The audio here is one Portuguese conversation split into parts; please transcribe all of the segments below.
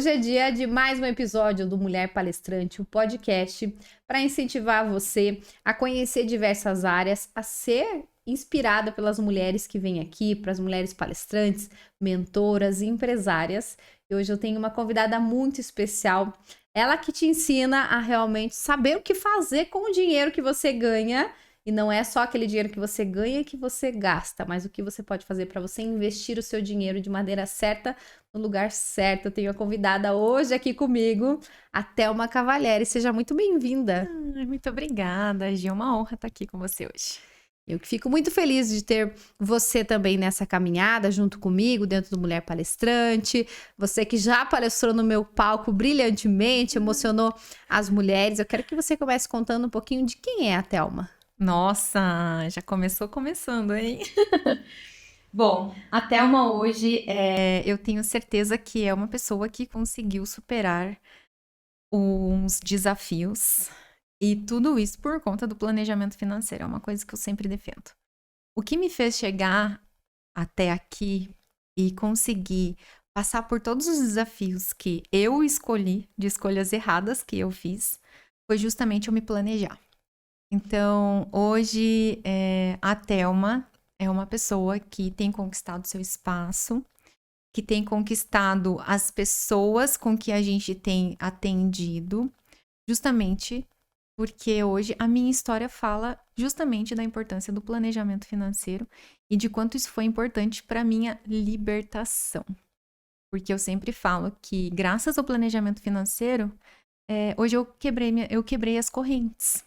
Hoje é dia de mais um episódio do Mulher Palestrante, o podcast para incentivar você a conhecer diversas áreas, a ser inspirada pelas mulheres que vêm aqui, para as mulheres palestrantes, mentoras e empresárias. E hoje eu tenho uma convidada muito especial, ela que te ensina a realmente saber o que fazer com o dinheiro que você ganha. E não é só aquele dinheiro que você ganha e que você gasta, mas o que você pode fazer para você investir o seu dinheiro de maneira certa, no lugar certo. Eu tenho a convidada hoje aqui comigo, a Thelma Cavalieri. Seja muito bem-vinda. Muito obrigada, Gi. É uma honra estar aqui com você hoje. Eu que fico muito feliz de ter você também nessa caminhada junto comigo, dentro do Mulher Palestrante. Você que já palestrou no meu palco brilhantemente, emocionou as mulheres. Eu quero que você comece contando um pouquinho de quem é a Thelma. Nossa, já começando, hein? Bom, a Thelma hoje, eu tenho certeza que é uma pessoa que conseguiu superar uns desafios e tudo isso por conta do planejamento financeiro. É uma coisa que eu sempre defendo. O que me fez chegar até aqui e conseguir passar por todos os desafios que eu escolhi, de escolhas erradas que eu fiz, foi justamente eu me planejar. Então, hoje, a Thelma é uma pessoa que tem conquistado seu espaço, que tem conquistado as pessoas com que a gente tem atendido, justamente porque hoje a minha história fala justamente da importância do planejamento financeiro e de quanto isso foi importante para minha libertação. Porque eu sempre falo que, graças ao planejamento financeiro, hoje eu quebrei as correntes.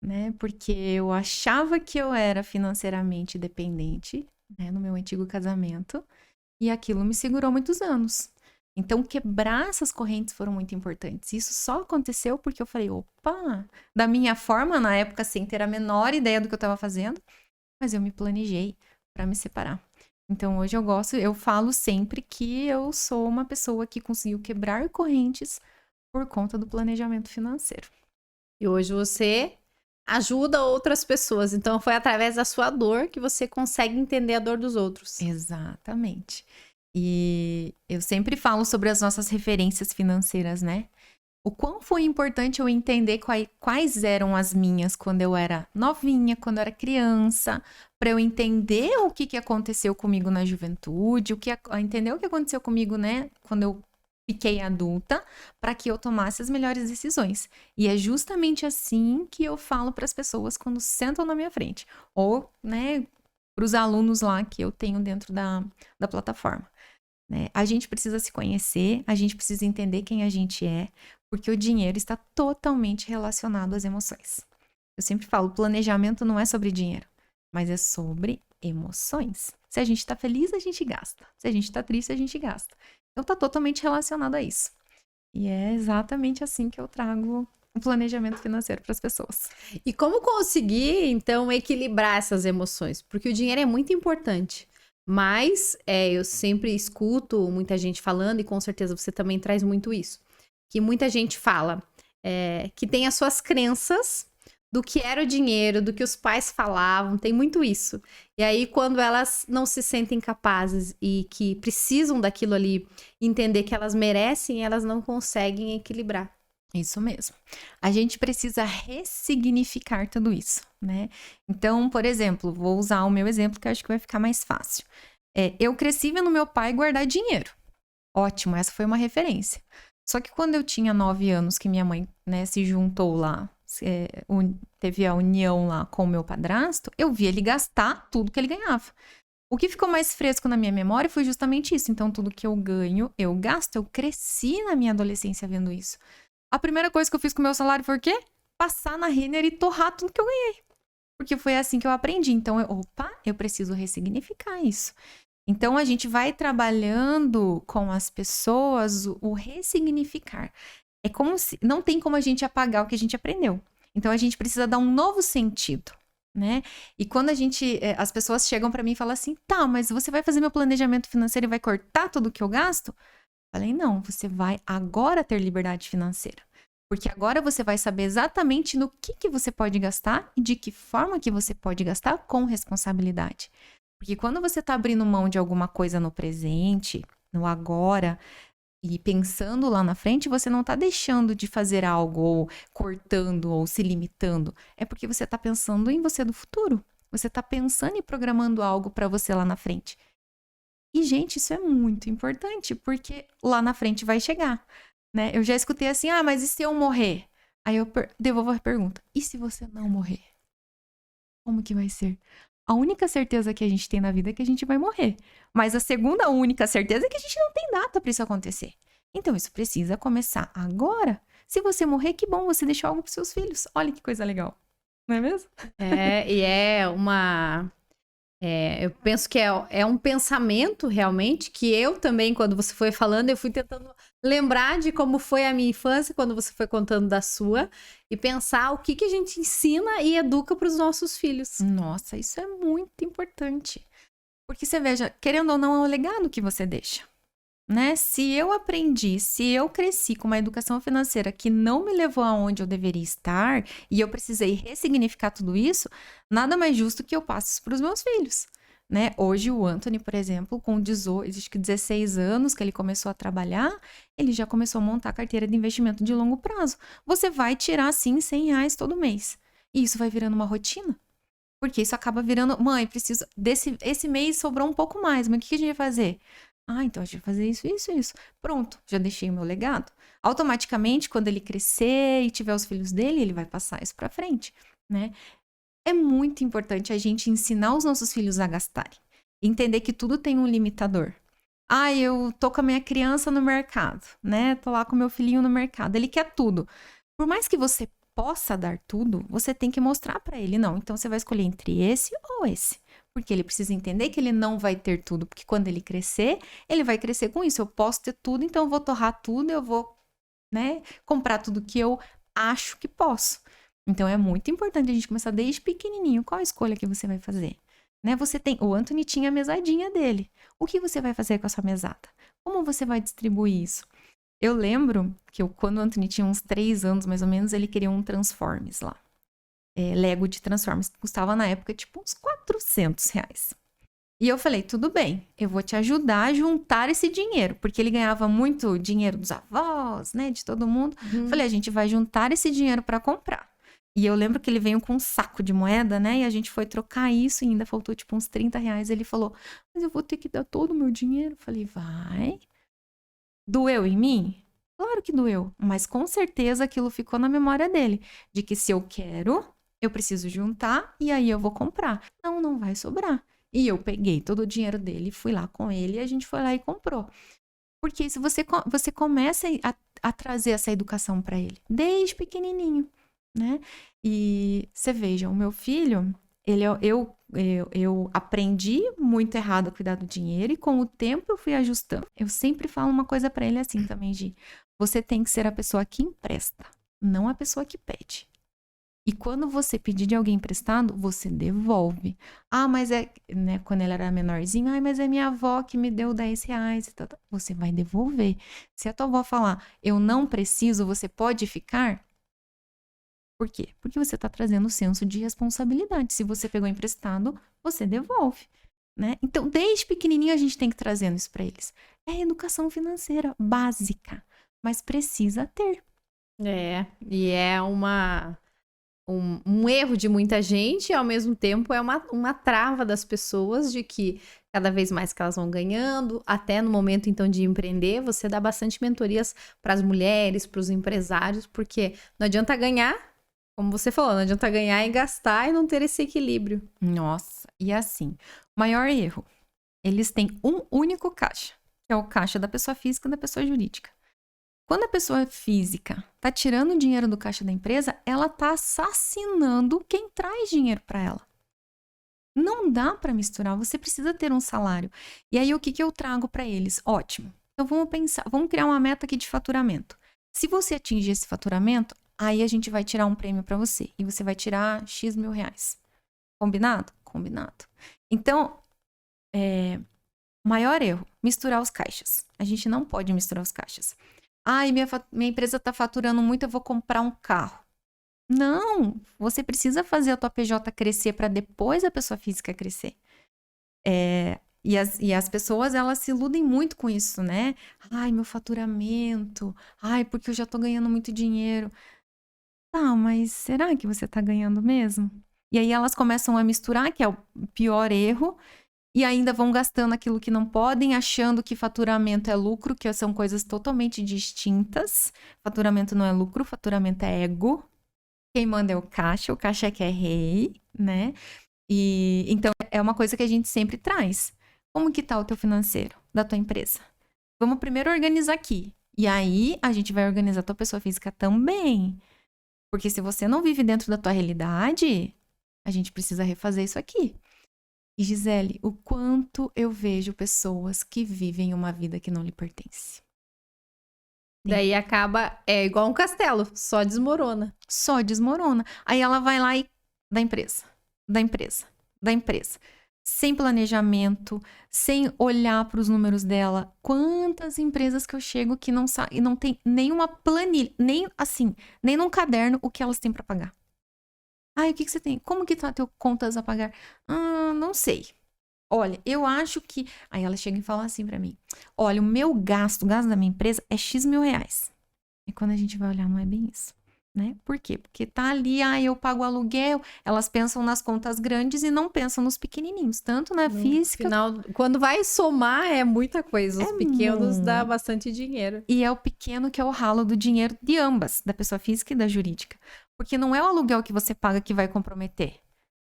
Né? Porque eu achava que eu era financeiramente dependente, né, no meu antigo casamento, e aquilo me segurou muitos anos. Então, quebrar essas correntes foram muito importantes. Isso só aconteceu porque eu falei, opa, da minha forma, na época, sem ter a menor ideia do que eu estava fazendo, mas eu me planejei para me separar. Então, hoje eu falo sempre que eu sou uma pessoa que conseguiu quebrar correntes por conta do planejamento financeiro. E hoje você ajuda outras pessoas. Então, foi através da sua dor que você consegue entender a dor dos outros. Exatamente. E eu sempre falo sobre as nossas referências financeiras, né? O quão foi importante eu entender quais eram as minhas quando eu era novinha, quando eu era criança, para eu entender o que aconteceu comigo na juventude, entender o que aconteceu comigo, né, quando eu fiquei adulta, para que eu tomasse as melhores decisões. E é justamente assim que eu falo para as pessoas quando sentam na minha frente. Ou, né, para os alunos lá que eu tenho dentro da plataforma. Né? A gente precisa se conhecer, a gente precisa entender quem a gente é, porque o dinheiro está totalmente relacionado às emoções. Eu sempre falo, planejamento não é sobre dinheiro, mas é sobre emoções. Se a gente está feliz, a gente gasta. Se a gente está triste, a gente gasta. Então, está totalmente relacionado a isso. E é exatamente assim que eu trago o planejamento financeiro para as pessoas. E como conseguir, então, equilibrar essas emoções? Porque o dinheiro é muito importante. Mas eu sempre escuto muita gente falando, e com certeza você também traz muito isso. Que muita gente fala que tem as suas crenças do que era o dinheiro, do que os pais falavam, tem muito isso. E aí, quando elas não se sentem capazes e que precisam daquilo ali, entender que elas merecem, elas não conseguem equilibrar. Isso mesmo. A gente precisa ressignificar tudo isso, né? Então, por exemplo, vou usar o meu exemplo que eu acho que vai ficar mais fácil. Eu cresci vendo meu pai guardar dinheiro. Ótimo, essa foi uma referência. Só que quando eu tinha 9 anos, que minha mãe, né, se juntou lá, teve a união lá com o meu padrasto, eu vi ele gastar tudo que ele ganhava. O que ficou mais fresco na minha memória foi justamente isso. Então, tudo que eu ganho, eu gasto. Eu cresci na minha adolescência vendo isso. A primeira coisa que eu fiz com o meu salário foi o quê? Passar na Renner e torrar tudo que eu ganhei. Porque foi assim que eu aprendi. Então, eu preciso ressignificar isso. Então, a gente vai trabalhando com as pessoas o ressignificar. É como se... Não tem como a gente apagar o que a gente aprendeu. Então, a gente precisa dar um novo sentido, né? E quando as pessoas chegam para mim e falam assim, tá, mas você vai fazer meu planejamento financeiro e vai cortar tudo que eu gasto? Falei, não, você vai agora ter liberdade financeira. Porque agora você vai saber exatamente no que você pode gastar e de que forma que você pode gastar com responsabilidade. Porque quando você está abrindo mão de alguma coisa no presente, no agora, e pensando lá na frente, você não está deixando de fazer algo, ou cortando, ou se limitando. É porque você está pensando em você do futuro. Você está pensando e programando algo para você lá na frente. E, gente, isso é muito importante, porque lá na frente vai chegar, né? Eu já escutei assim, mas e se eu morrer? Aí eu devolvo a pergunta, e se você não morrer? Como que vai ser? A única certeza que a gente tem na vida é que a gente vai morrer. Mas a segunda única certeza é que a gente não tem data para isso acontecer. Então, isso precisa começar agora. Se você morrer, que bom, você deixou algo para seus filhos. Olha que coisa legal. Não é mesmo? E é uma... eu penso que é um pensamento, realmente, que eu também, quando você foi falando, eu fui tentando lembrar de como foi a minha infância, quando você foi contando da sua, e pensar o que a gente ensina e educa para os nossos filhos. Nossa, isso é muito importante. Porque você veja, querendo ou não, é o legado que você deixa. Né? Se eu aprendi, se eu cresci com uma educação financeira que não me levou aonde eu deveria estar e eu precisei ressignificar tudo isso, nada mais justo que eu passe isso para os meus filhos, né? Hoje o Anthony, por exemplo, com 16 anos que ele começou a trabalhar, ele já começou a montar a carteira de investimento de longo prazo. Você vai tirar, sim, R$100 todo mês. E isso vai virando uma rotina. Porque isso acaba virando, mãe, preciso esse mês sobrou um pouco mais, mas o que a gente vai fazer? Então a gente vai fazer isso. Pronto, já deixei o meu legado. Automaticamente, quando ele crescer e tiver os filhos dele, ele vai passar isso para frente, né? É muito importante a gente ensinar os nossos filhos a gastarem. Entender que tudo tem um limitador. Eu tô com a minha criança no mercado, né? Tô lá com o meu filhinho no mercado. Ele quer tudo. Por mais que você possa dar tudo, você tem que mostrar para ele, não. Então você vai escolher entre esse ou esse. Porque ele precisa entender que ele não vai ter tudo, porque quando ele crescer, ele vai crescer com isso. Eu posso ter tudo, então eu vou torrar tudo, eu vou, né, comprar tudo que eu acho que posso. Então é muito importante a gente começar desde pequenininho. Qual a escolha que você vai fazer? Né? O Anthony tinha a mesadinha dele. O que você vai fazer com a sua mesada? Como você vai distribuir isso? Eu lembro que quando o Anthony tinha uns 3 anos, mais ou menos, ele queria um Transformers lá. Lego de Transformers, que custava na época tipo uns R$400. E eu falei, tudo bem, eu vou te ajudar a juntar esse dinheiro, porque ele ganhava muito dinheiro dos avós, né, de todo mundo. Falei, a gente vai juntar esse dinheiro para comprar. E eu lembro que ele veio com um saco de moeda, né, e a gente foi trocar isso e ainda faltou tipo uns R$30. Ele falou, mas eu vou ter que dar todo o meu dinheiro. Falei, vai. Doeu em mim? Claro que doeu, mas com certeza aquilo ficou na memória dele, de que se eu quero, eu preciso juntar e aí eu vou comprar. Não vai sobrar. E eu peguei todo o dinheiro dele, fui lá com ele e a gente foi lá e comprou. Porque se você começa a trazer essa educação para ele, desde pequenininho, né? E você veja, o meu filho, eu aprendi muito errado a cuidar do dinheiro e com o tempo eu fui ajustando. Eu sempre falo uma coisa para ele assim também, Gi. Você tem que ser a pessoa que empresta, não a pessoa que pede. E quando você pedir de alguém emprestado, você devolve. Mas né, quando ele era menorzinho, mas é minha avó que me deu R$10 e tal. Você vai devolver. Se a tua avó falar, eu não preciso, você pode ficar? Por quê? Porque você está trazendo o senso de responsabilidade. Se você pegou emprestado, você devolve, né? Então, desde pequenininho a gente tem que trazendo isso para eles. É educação financeira básica, mas precisa ter. E é um erro de muita gente e, ao mesmo tempo, é uma trava das pessoas de que cada vez mais que elas vão ganhando, até no momento, então, de empreender, você dá bastante mentorias para as mulheres, para os empresários, porque não adianta ganhar, como você falou, não adianta ganhar e gastar e não ter esse equilíbrio. Nossa, e assim, maior erro, eles têm um único caixa, que é o caixa da pessoa física e da pessoa jurídica. Quando a pessoa física está tirando o dinheiro do caixa da empresa, ela está assassinando quem traz dinheiro para ela. Não dá para misturar, você precisa ter um salário. E aí, o que eu trago para eles? Ótimo. Então, vamos criar uma meta aqui de faturamento. Se você atingir esse faturamento, aí a gente vai tirar um prêmio para você. E você vai tirar X mil reais. Combinado? Combinado. Então, maior erro, misturar os caixas. A gente não pode misturar os caixas. Minha empresa está faturando muito, eu vou comprar um carro. Não, você precisa fazer a tua PJ crescer para depois a pessoa física crescer. E E as pessoas, elas se iludem muito com isso, né? Ai, meu faturamento. Ai, porque eu já tô ganhando muito dinheiro. Tá, mas será que você tá ganhando mesmo? E aí elas começam a misturar, que é o pior erro, e ainda vão gastando aquilo que não podem, achando que faturamento é lucro, que são coisas totalmente distintas. Faturamento não é lucro, faturamento é ego. Quem manda é o caixa é que é rei, né? E então é uma coisa que a gente sempre traz. Como que tá o teu financeiro da tua empresa? Vamos primeiro organizar aqui. E aí a gente vai organizar a tua pessoa física também. Porque se você não vive dentro da tua realidade, a gente precisa refazer isso aqui. E Gisele, o quanto eu vejo pessoas que vivem uma vida que não lhe pertence. Daí acaba, é igual um castelo, só desmorona. Só desmorona. Aí ela vai lá e da empresa. Sem planejamento, sem olhar para os números dela. Quantas empresas que eu chego que não e não tem nenhuma planilha, nem assim, nem num caderno o que elas têm para pagar. Ai, o que você tem? Como que tá teu contas a pagar? Não sei. Olha, eu acho que... Aí ela chega e fala assim pra mim. Olha, o meu gasto, o gasto da minha empresa é X mil reais. E quando a gente vai olhar, não é bem isso, né? Por quê? Porque tá ali, eu pago aluguel. Elas pensam nas contas grandes e não pensam nos pequenininhos. Tanto na física... Final, quando vai somar, é muita coisa. Os pequenos muito. dá bastante dinheiro. E é o pequeno que é o ralo do dinheiro de ambas, da pessoa física e da jurídica. Porque não é o aluguel que você paga que vai comprometer.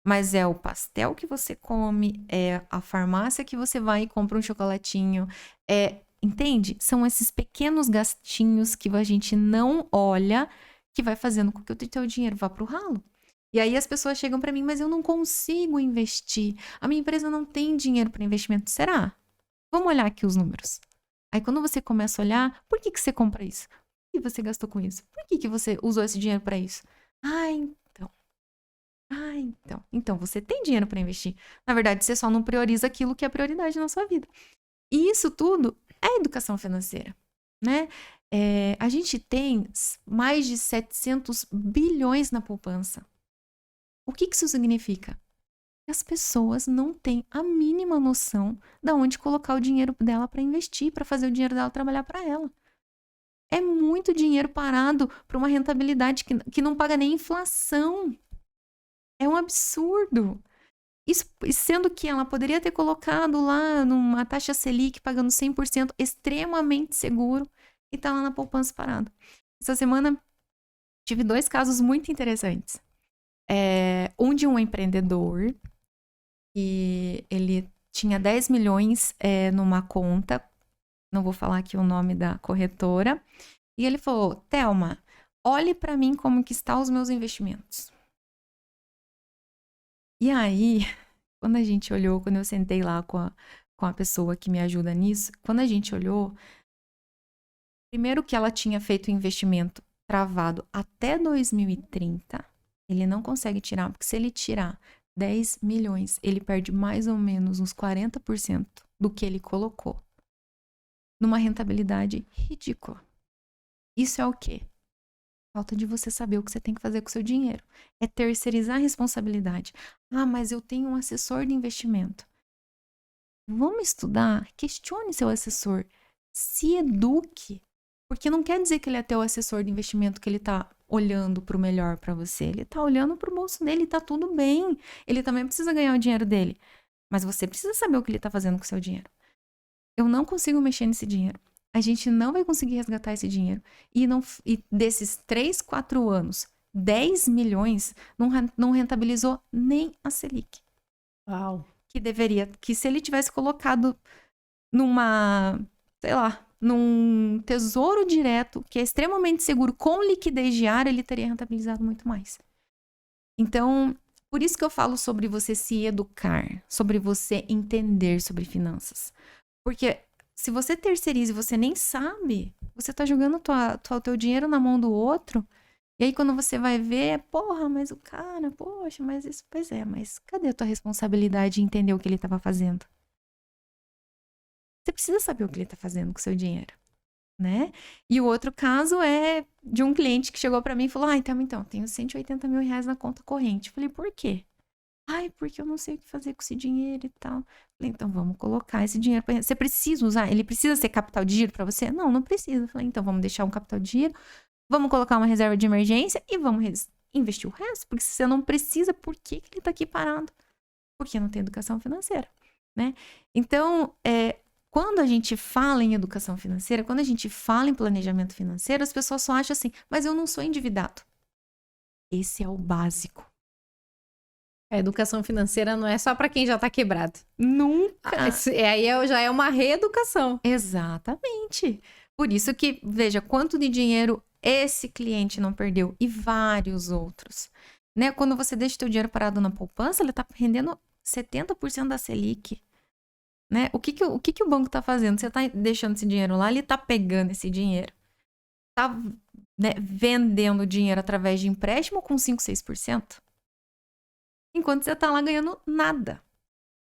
Mas é o pastel que você come, é a farmácia que você vai e compra um chocolatinho. Entende? São esses pequenos gastinhos que a gente não olha que vai fazendo com que o teu dinheiro vá pro ralo. E aí as pessoas chegam para mim, mas eu não consigo investir. A minha empresa não tem dinheiro para investimento. Será? Vamos olhar aqui os números. Aí quando você começa a olhar, por que você compra isso? Por que você gastou com isso? Por que você usou esse dinheiro para isso? Então você tem dinheiro para investir. Na verdade, você só não prioriza aquilo que é prioridade na sua vida. E isso tudo é educação financeira, né? A gente tem mais de 700 bilhões na poupança. O que isso significa? Que as pessoas não têm a mínima noção de onde colocar o dinheiro dela para investir, para fazer o dinheiro dela trabalhar para ela. É muito dinheiro parado para uma rentabilidade que não paga nem inflação. É um absurdo. Isso, sendo que ela poderia ter colocado lá numa taxa Selic, pagando 100%, extremamente seguro, e tá lá na poupança parado. Essa semana, tive 2 casos muito interessantes. Um de um empreendedor, que ele tinha 10 milhões numa conta, não vou falar aqui o nome da corretora, e ele falou, Thelma, olhe para mim como que estão os meus investimentos. E aí, quando eu sentei lá com a pessoa que me ajuda nisso, quando a gente olhou, primeiro que ela tinha feito o investimento travado até 2030, ele não consegue tirar, porque se ele tirar 10 milhões, ele perde mais ou menos uns 40% do que ele colocou, numa rentabilidade ridícula. Isso é o quê? Falta de você saber o que você tem que fazer com o seu dinheiro. É terceirizar a responsabilidade. Mas eu tenho um assessor de investimento. Vamos estudar? Questione seu assessor. Se eduque. Porque não quer dizer que ele é teu assessor de investimento, que ele tá olhando pro melhor para você. Ele tá olhando pro bolso dele, tá tudo bem. Ele também precisa ganhar o dinheiro dele. Mas você precisa saber o que ele tá fazendo com o seu dinheiro. Eu não consigo mexer nesse dinheiro. A gente não vai conseguir resgatar esse dinheiro. E desses 3, 4 anos, 10 milhões não rentabilizou nem a Selic. Uau. Que se ele tivesse colocado num tesouro direto, que é extremamente seguro, com liquidez diária, ele teria rentabilizado muito mais. Então, por isso que eu falo sobre você se educar, sobre você entender sobre finanças. Porque se você terceiriza e você nem sabe, você tá jogando o teu dinheiro na mão do outro, e aí quando você vai ver, mas o cara, mas isso, pois é, mas cadê a tua responsabilidade de entender o que ele tava fazendo? Você precisa saber o que ele tá fazendo com o seu dinheiro, né? E o outro caso é de um cliente que chegou para mim e falou, então, tenho 180 mil reais na conta corrente. Eu falei, por quê? Ai, porque eu não sei o que fazer com esse dinheiro e tal. Falei, então vamos colocar esse dinheiro pra... Você precisa usar? Ele precisa ser capital de giro pra você? Não, não precisa. Falei, então vamos deixar um capital de giro, vamos colocar uma reserva de emergência e vamos investir o resto. Porque se você não precisa, por que ele tá aqui parado? Porque não tem educação financeira, né? Então, quando a gente fala em educação financeira, quando a gente fala em planejamento financeiro, as pessoas só acham assim, mas eu não sou endividado. Esse é o básico. A educação financeira não é só para quem já tá quebrado. Nunca. Aí já é uma reeducação. Exatamente. Por isso que, veja, quanto de dinheiro esse cliente não perdeu e vários outros. Né? Quando você deixa o teu dinheiro parado na poupança, ele tá rendendo 70% da Selic. Né? O que o banco está fazendo? Você está deixando esse dinheiro lá, ele está pegando esse dinheiro. Está, né, vendendo dinheiro através de empréstimo com 5, 6%. Enquanto você está lá ganhando nada.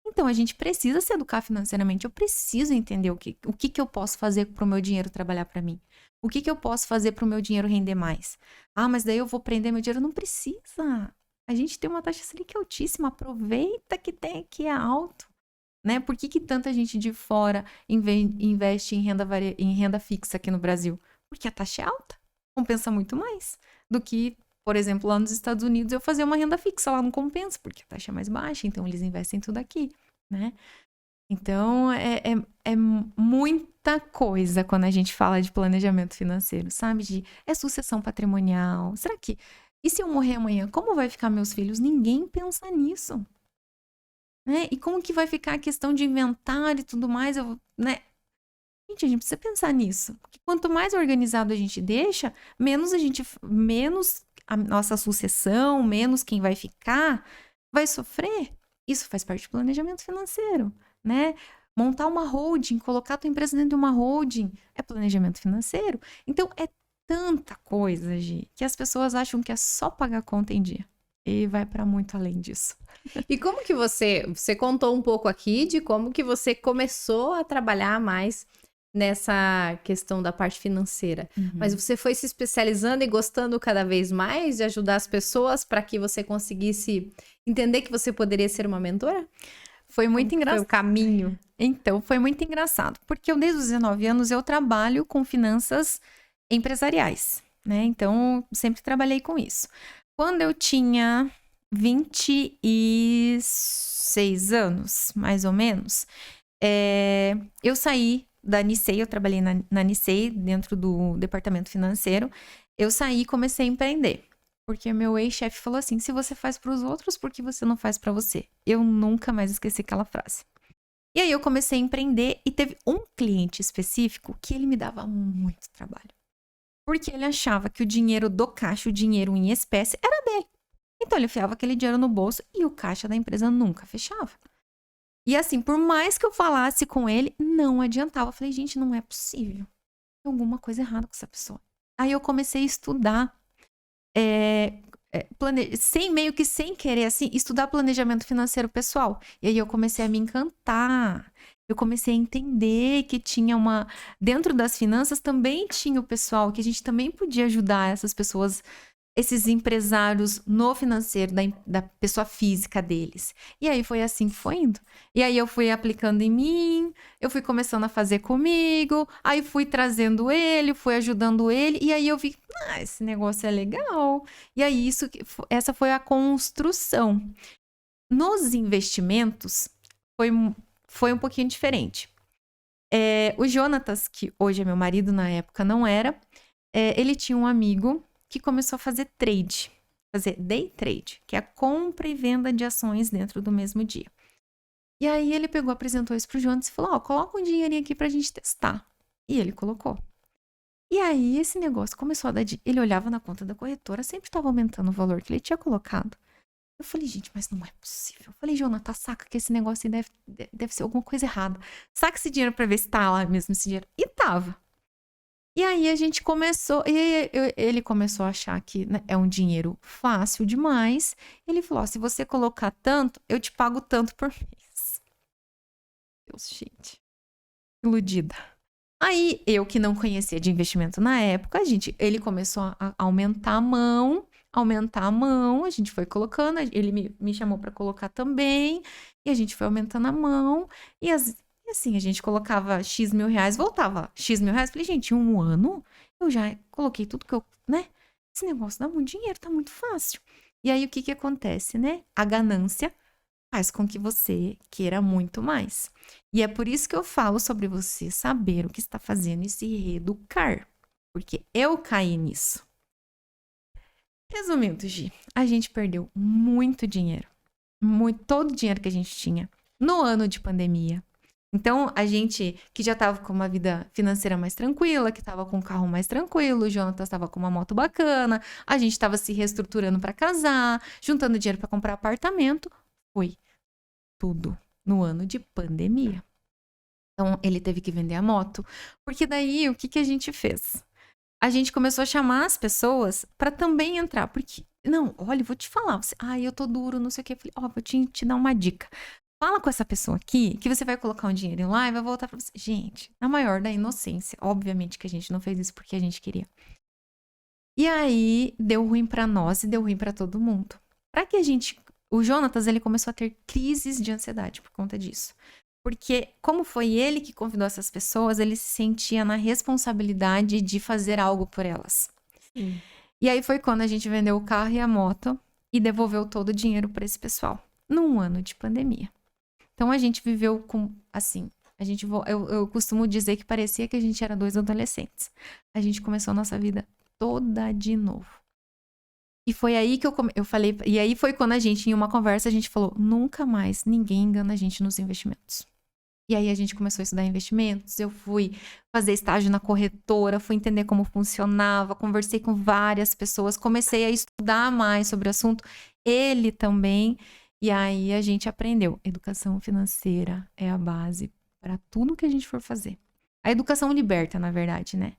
Então, a gente precisa se educar financeiramente. Eu preciso entender o que eu posso fazer para o meu dinheiro trabalhar para mim. O que eu posso fazer para o meu dinheiro render mais. Ah, mas daí eu vou prender meu dinheiro. Não precisa. A gente tem uma taxa Selic altíssima. Aproveita que tem aqui é alto. Né? Por que tanta gente de fora investe em renda fixa aqui no Brasil? Porque a taxa é alta. Compensa muito mais do que, por exemplo, lá nos Estados Unidos, eu fazer uma renda fixa. Lá não compensa, porque a taxa é mais baixa, então eles investem tudo aqui, né? Então, é muita coisa quando a gente fala de planejamento financeiro, sabe? É sucessão patrimonial. Será que... E se eu morrer amanhã, como vai ficar meus filhos? Ninguém pensa nisso. Né? E como que vai ficar a questão de inventário e tudo mais, né? Gente, a gente precisa pensar nisso. Porque quanto mais organizado a gente deixa, menos a nossa sucessão, menos quem vai ficar, vai sofrer. Isso faz parte do planejamento financeiro, né? Montar uma holding, colocar a tua empresa dentro de uma holding, é planejamento financeiro. Então, é tanta coisa, Gi, que as pessoas acham que é só pagar conta em dia. E vai para muito além disso. E como que você contou um pouco aqui de como que você começou a trabalhar mais nessa questão da parte financeira. Mas você foi se especializando e gostando cada vez mais de ajudar as pessoas para que você conseguisse entender que você poderia ser uma mentora? Foi muito engraçado. Foi o caminho. Então, foi muito engraçado, porque eu desde os 19 anos eu trabalho com finanças empresariais, né? Então, sempre trabalhei com isso. Quando eu tinha 26 anos, mais ou menos, eu saí da Nicei, eu trabalhei na Nicei, dentro do departamento financeiro. Eu saí e comecei a empreender. Porque meu ex-chefe falou assim, se você faz para os outros, por que você não faz para você? Eu nunca mais esqueci aquela frase. E aí eu comecei a empreender e teve um cliente específico que ele me dava muito trabalho. Porque ele achava que o dinheiro do caixa, o dinheiro em espécie, era dele. Então ele enfiava aquele dinheiro no bolso e o caixa da empresa nunca fechava. E assim, por mais que eu falasse com ele, não adiantava. Eu falei, gente, não é possível. Tem alguma coisa errada com essa pessoa. Aí eu comecei a estudar, sem querer, assim, estudar planejamento financeiro pessoal. E aí eu comecei a me encantar. Eu comecei a entender que tinha dentro das finanças também tinha o pessoal, que a gente também podia ajudar essas pessoas, esses empresários no financeiro, da pessoa física deles. E aí foi assim que foi indo. E aí eu fui aplicando em mim, eu fui começando a fazer comigo, aí fui trazendo ele, fui ajudando ele, e aí eu vi, esse negócio é legal. E aí essa foi a construção. Nos investimentos, foi um pouquinho diferente. O Jonatas, que hoje é meu marido, na época não era, ele tinha um amigo que começou a fazer day trade, que é a compra e venda de ações dentro do mesmo dia. E aí ele apresentou isso pro Jonas e falou, coloca um dinheirinho aqui pra gente testar. E ele colocou. E aí esse negócio começou a dar... Ele olhava na conta da corretora, sempre estava aumentando o valor que ele tinha colocado. Eu falei, gente, mas não é possível. Eu falei, Jonathan, saca que esse negócio aí deve ser alguma coisa errada. Saca esse dinheiro pra ver se tá lá mesmo esse dinheiro. E tava. E aí a gente começou, ele começou a achar que, né, é um dinheiro fácil demais. Ele falou, se você colocar tanto, eu te pago tanto por mês. Deus, gente. Iludida. Aí, eu que não conhecia de investimento na época, ele começou a aumentar a mão. aumentar a mão, a gente foi colocando, ele me chamou para colocar também, e a gente foi aumentando a mão, e assim, a gente colocava X mil reais, voltava X mil reais. Falei, gente, em um ano eu já coloquei tudo que eu, né? Esse negócio dá muito dinheiro, tá muito fácil. E aí, o que acontece, né? A ganância faz com que você queira muito mais. E é por isso que eu falo sobre você saber o que está fazendo e se reeducar. Porque eu caí nisso. Resumindo, Gi, a gente perdeu muito dinheiro. Todo o dinheiro que a gente tinha no ano de pandemia. Então, a gente que já estava com uma vida financeira mais tranquila, que estava com um carro mais tranquilo, o Jonathan estava com uma moto bacana, a gente estava se reestruturando para casar, juntando dinheiro para comprar apartamento. Foi tudo no ano de pandemia. Então, ele teve que vender a moto. Porque daí, o que a gente fez? A gente começou a chamar as pessoas para também entrar. Porque, não, olha, vou te falar. Você, eu tô duro, não sei o quê. Eu falei, vou te dar uma dica. Fala com essa pessoa aqui, que você vai colocar um dinheiro lá e vai voltar pra você. Gente, na maior da inocência. Obviamente que a gente não fez isso porque a gente queria. E aí, deu ruim pra nós e deu ruim pra todo mundo. Pra que a gente... O Jonatas, ele começou a ter crises de ansiedade por conta disso. Porque, como foi ele que convidou essas pessoas, ele se sentia na responsabilidade de fazer algo por elas. Sim. E aí foi quando a gente vendeu o carro e a moto e devolveu todo o dinheiro pra esse pessoal. Num ano de pandemia. Então, a gente viveu com, assim, eu costumo dizer que parecia que a gente era 2 adolescentes. A gente começou a nossa vida toda de novo. E foi aí que eu falei, e aí foi quando a gente, em uma conversa, a gente falou, nunca mais ninguém engana a gente nos investimentos. E aí a gente começou a estudar investimentos, eu fui fazer estágio na corretora, fui entender como funcionava, conversei com várias pessoas, comecei a estudar mais sobre o assunto, ele também. E aí a gente aprendeu. Educação financeira é a base para tudo que a gente for fazer. A educação liberta, na verdade, né?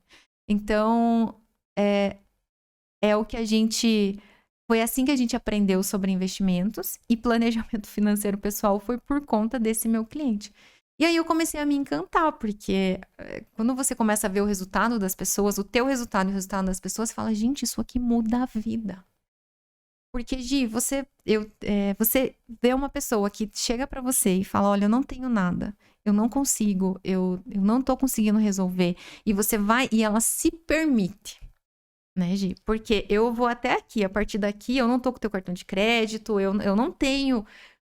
Então, é o que a gente... Foi assim que a gente aprendeu sobre investimentos e planejamento financeiro pessoal foi por conta desse meu cliente. E aí eu comecei a me encantar, porque quando você começa a ver o resultado das pessoas, o teu resultado e o resultado das pessoas, você fala, gente, isso aqui muda a vida. Porque, Gi, você vê uma pessoa que chega pra você e fala, olha, eu não tenho nada, eu não consigo, eu não tô conseguindo resolver. E você vai e ela se permite, né, Gi? Porque eu vou até aqui, a partir daqui eu não tô com o teu cartão de crédito, eu não tenho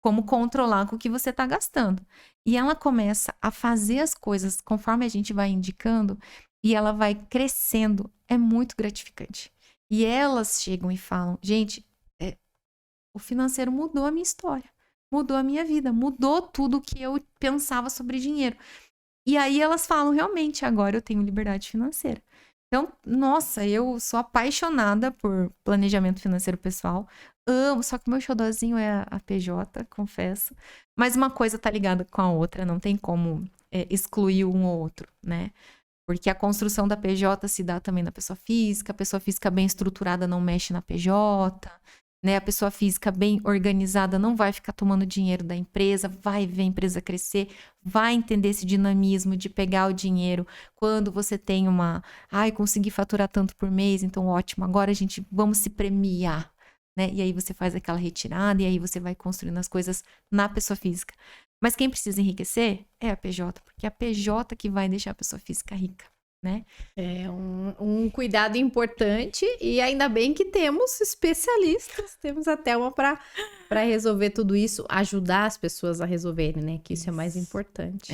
como controlar com o que você tá gastando. E ela começa a fazer as coisas conforme a gente vai indicando e ela vai crescendo. É muito gratificante. E elas chegam e falam, gente... O financeiro mudou a minha história, mudou a minha vida, mudou tudo que eu pensava sobre dinheiro. E aí elas falam, realmente, agora eu tenho liberdade financeira. Então, nossa, eu sou apaixonada por planejamento financeiro pessoal. Amo, só que o meu xodózinho é a PJ, confesso. Mas uma coisa tá ligada com a outra, não tem como excluir um ou outro, né? Porque a construção da PJ se dá também na pessoa física, a pessoa física bem estruturada não mexe na PJ, né? A pessoa física bem organizada não vai ficar tomando dinheiro da empresa, vai ver a empresa crescer, vai entender esse dinamismo de pegar o dinheiro quando você tem consegui faturar tanto por mês, então ótimo, agora vamos se premiar, né? E aí você faz aquela retirada e aí você vai construindo as coisas na pessoa física. Mas quem precisa enriquecer é a PJ, porque é a PJ que vai deixar a pessoa física rica, né? É um cuidado importante e ainda bem que temos especialistas, temos até uma para resolver tudo isso, ajudar as pessoas a resolverem, né? Que isso é mais importante.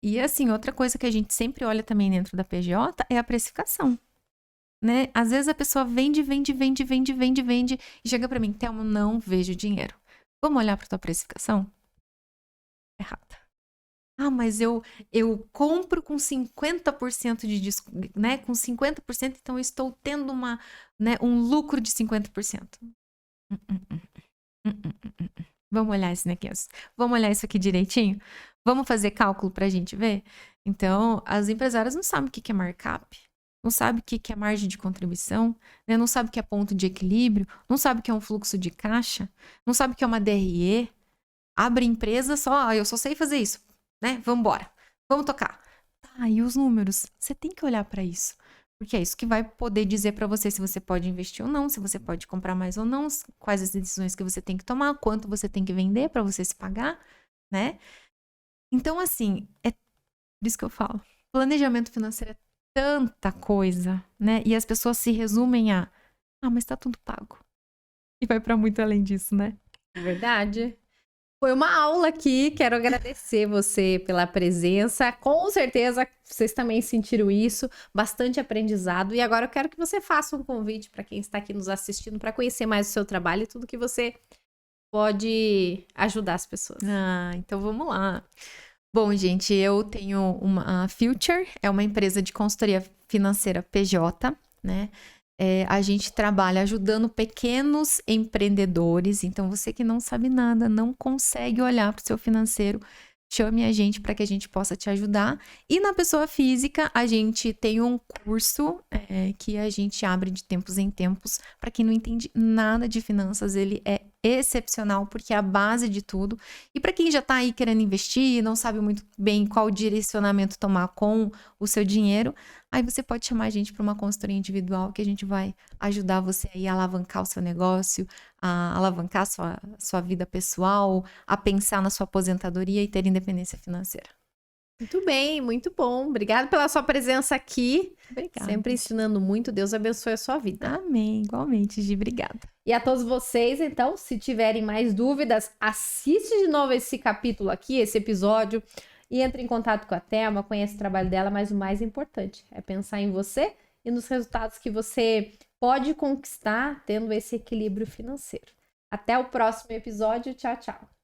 E assim, outra coisa que a gente sempre olha também dentro da PJ é a precificação, né? Às vezes a pessoa vende e chega para mim, Thelma, não vejo dinheiro. Vamos olhar para tua precificação? Errada. Mas eu compro com 50% de desconto, né? Com 50%, então eu estou tendo um lucro de 50%. Vamos olhar isso aqui. Vamos olhar isso aqui direitinho? Vamos fazer cálculo pra gente ver? Então, as empresárias não sabem o que é markup, não sabem o que é margem de contribuição, né? Não sabem o que é ponto de equilíbrio, não sabem o que é um fluxo de caixa, não sabem o que é uma DRE. Abre empresa só, eu só sei fazer isso. Né? Vamos embora. Vamos tocar. E os números? Você tem que olhar para isso. Porque é isso que vai poder dizer para você se você pode investir ou não, se você pode comprar mais ou não, quais as decisões que você tem que tomar, quanto você tem que vender para você se pagar, né? Então, assim, é por isso que eu falo. Planejamento financeiro é tanta coisa, né? E as pessoas se resumem a, mas tá tudo pago. E vai para muito além disso, né? Verdade. Foi uma aula aqui, quero agradecer você pela presença. Com certeza vocês também sentiram isso, bastante aprendizado. E agora eu quero que você faça um convite para quem está aqui nos assistindo para conhecer mais o seu trabalho e tudo que você pode ajudar as pessoas. Então vamos lá. Bom, gente, eu tenho a Future, é uma empresa de consultoria financeira PJ, né? A gente trabalha ajudando pequenos empreendedores. Então, você que não sabe nada, não consegue olhar para o seu financeiro, chame a gente para que a gente possa te ajudar. E na pessoa física, a gente tem um curso que a gente abre de tempos em tempos. Para quem não entende nada de finanças, ele é excepcional, porque é a base de tudo. E para quem já está aí querendo investir, não sabe muito bem qual direcionamento tomar com o seu dinheiro, aí você pode chamar a gente para uma consultoria individual que a gente vai ajudar você aí a alavancar o seu negócio, a alavancar a sua vida pessoal, a pensar na sua aposentadoria e ter independência financeira. Muito bem, muito bom. Obrigada pela sua presença aqui. Obrigada. Sempre ensinando muito. Deus abençoe a sua vida. Amém. Igualmente, Gi. Obrigada. E a todos vocês, então, se tiverem mais dúvidas, assiste de novo esse capítulo aqui, esse episódio, e entre em contato com a Thelma, conheça o trabalho dela, mas o mais importante é pensar em você e nos resultados que você pode conquistar tendo esse equilíbrio financeiro. Até o próximo episódio. Tchau, tchau.